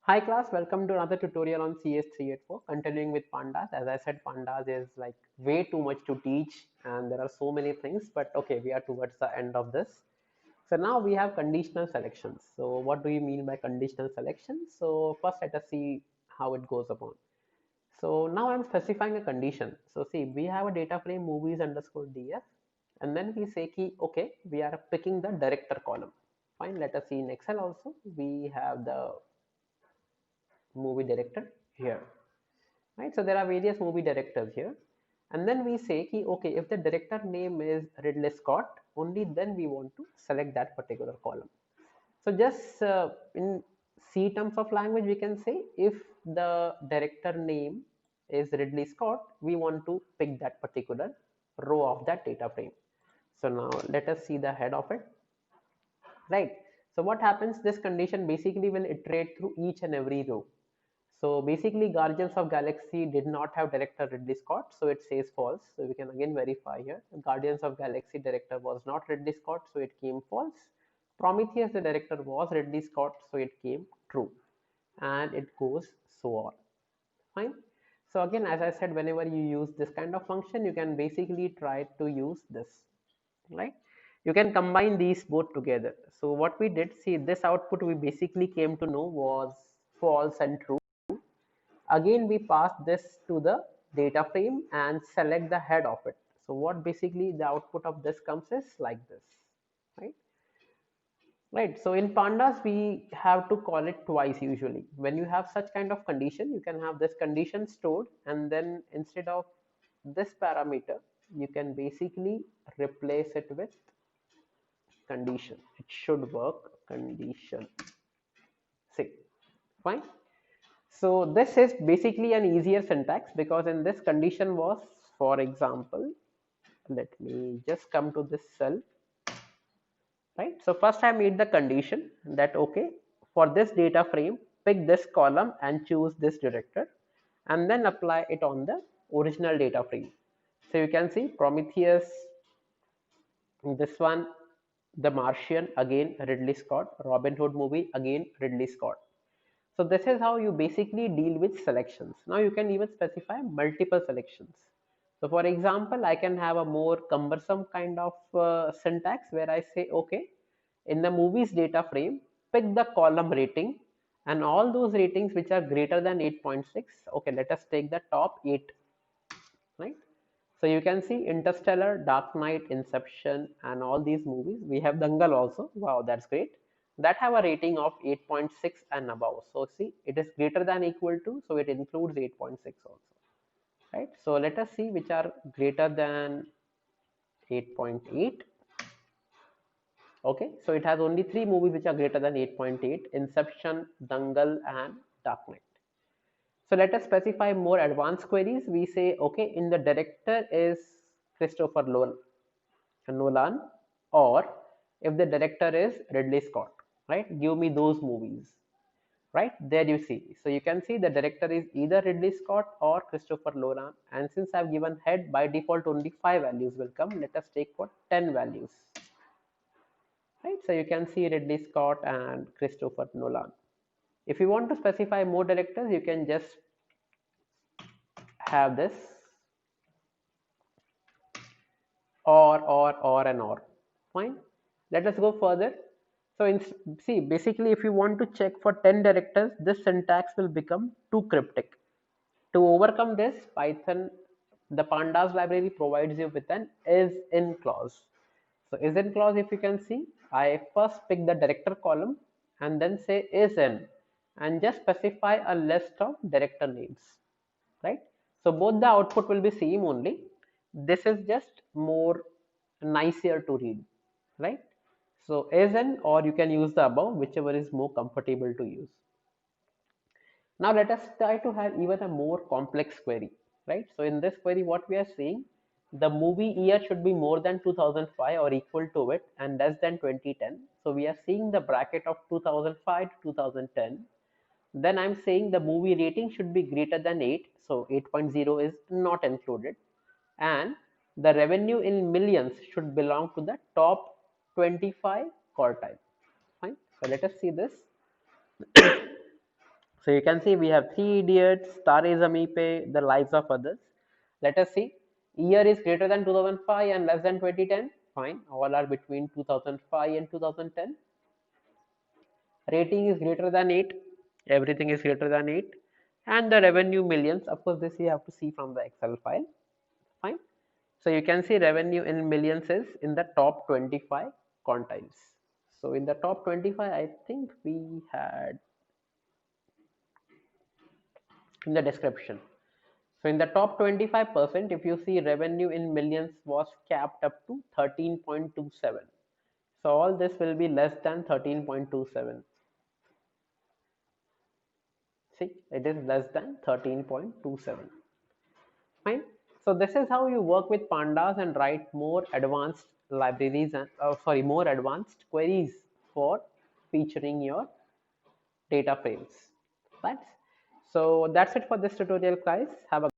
Hi class, welcome to another tutorial on CS384. Continuing with Pandas. As I said, Pandas is like way too much to teach and there are so many things, but okay, we are towards the end of this. So now we have conditional selections. So what do you mean by conditional selection? So first let us see how it goes upon. So now I'm specifying a condition. So see, we have a data frame movies underscore df and then we say key, okay, we are picking the director column. Fine, let us see in Excel also, we have the movie director here, right? So there are various movie directors here, and then we say ki, okay, if the director name is Ridley Scott, only then we want to select that particular column. So just in C terms of language, we can say if the director name is Ridley Scott, we want to pick that particular row of that data frame. So now let us see the head of it, right? So what happens, this condition basically will iterate through each and every row. So basically Guardians of Galaxy did not have director Ridley Scott, so it says false. So we can again verify here. Guardians of Galaxy director was not Ridley Scott, so it came false. Prometheus, the director was Ridley Scott, so it came true. And it goes so on. Fine. So again, as I said, whenever you use this kind of function, you can basically try to use this, right? You can combine these both together. So what we did, see this output we basically came to know was false and true. Again we pass this to the data frame and select the head of it. So what basically the output of this comes is like this, right? Right. So in Pandas, we have to call it twice usually. When you have such kind of condition, you can have this condition stored, and then instead of this parameter, you can basically replace it with condition. It should work condition. See, fine. So this is basically an easier syntax because in this condition was, for example, let me just come to this cell, right? So first I made the condition that, okay, for this data frame, pick this column and choose this director and then apply it on the original data frame. So you can see Prometheus, this one, The Martian, again Ridley Scott, Robin Hood movie, again Ridley Scott. So this is how you basically deal with selections. Now you can even specify multiple selections. So for example, I can have a more cumbersome kind of syntax where I say, okay, in the movies data frame, pick the column rating and all those ratings which are greater than 8.6. Okay, let us take the top 8, right? So you can see Interstellar, Dark Knight, Inception, and all these movies. We have Dangal also. Wow, that's great. That have a rating of 8.6 and above. So see, it is greater than equal to, so it includes 8.6 also, right? So let us see which are greater than 8.8. Okay, so it has only 3 movies which are greater than 8.8: Inception, Dangal, and Dark Knight. So let us specify more advanced queries. We say, okay, in the director is Christopher Nolan, or if the director is Ridley Scott, right? Give me those movies, right? There you see. So you can see the director is either Ridley Scott or Christopher Nolan. And since I've given head, by default only 5 values will come. Let us take for 10 values, right? So you can see Ridley Scott and Christopher Nolan. If you want to specify more directors, you can just have this or. Fine. Let us go further. So see, basically, if you want to check for 10 directors, this syntax will become too cryptic. To overcome this, Python, the Pandas library provides you with an is in clause. So is in clause, if you can see, I first pick the director column and then say is in and just specify a list of director names, right? So both the output will be same only. This is just more nicer to read, right? So is in, or you can use the above, whichever is more comfortable to use. Now let us try to have even a more complex query, right? So in this query, what we are saying, the movie year should be more than 2005 or equal to it and less than 2010. So we are seeing the bracket of 2005 to 2010. Then I'm saying the movie rating should be greater than 8. So 8.0 is not included. And the revenue in millions should belong to the top 25 quartile. Fine. So let us see this. So So you can see we have Three Idiots, Tare Zameen Pe, The Lives of Others. Let us see. Year is greater than 2005 and less than 2010. Fine. All are between 2005 and 2010. Rating is greater than 8. Everything is greater than 8. And the revenue millions. Of course, this you have to see from the Excel file. Fine. So you can see revenue in millions is in the top 25 quantiles. So in the top 25, I think we had in the description. So in the top 25%, if you see revenue in millions was capped up to 13.27. So all this will be less than 13.27. See, it is less than 13.27. Fine. So this is how you work with pandas and write more advanced libraries and more advanced queries for featuring your data frames. Right. So that's it for this tutorial, guys. Have a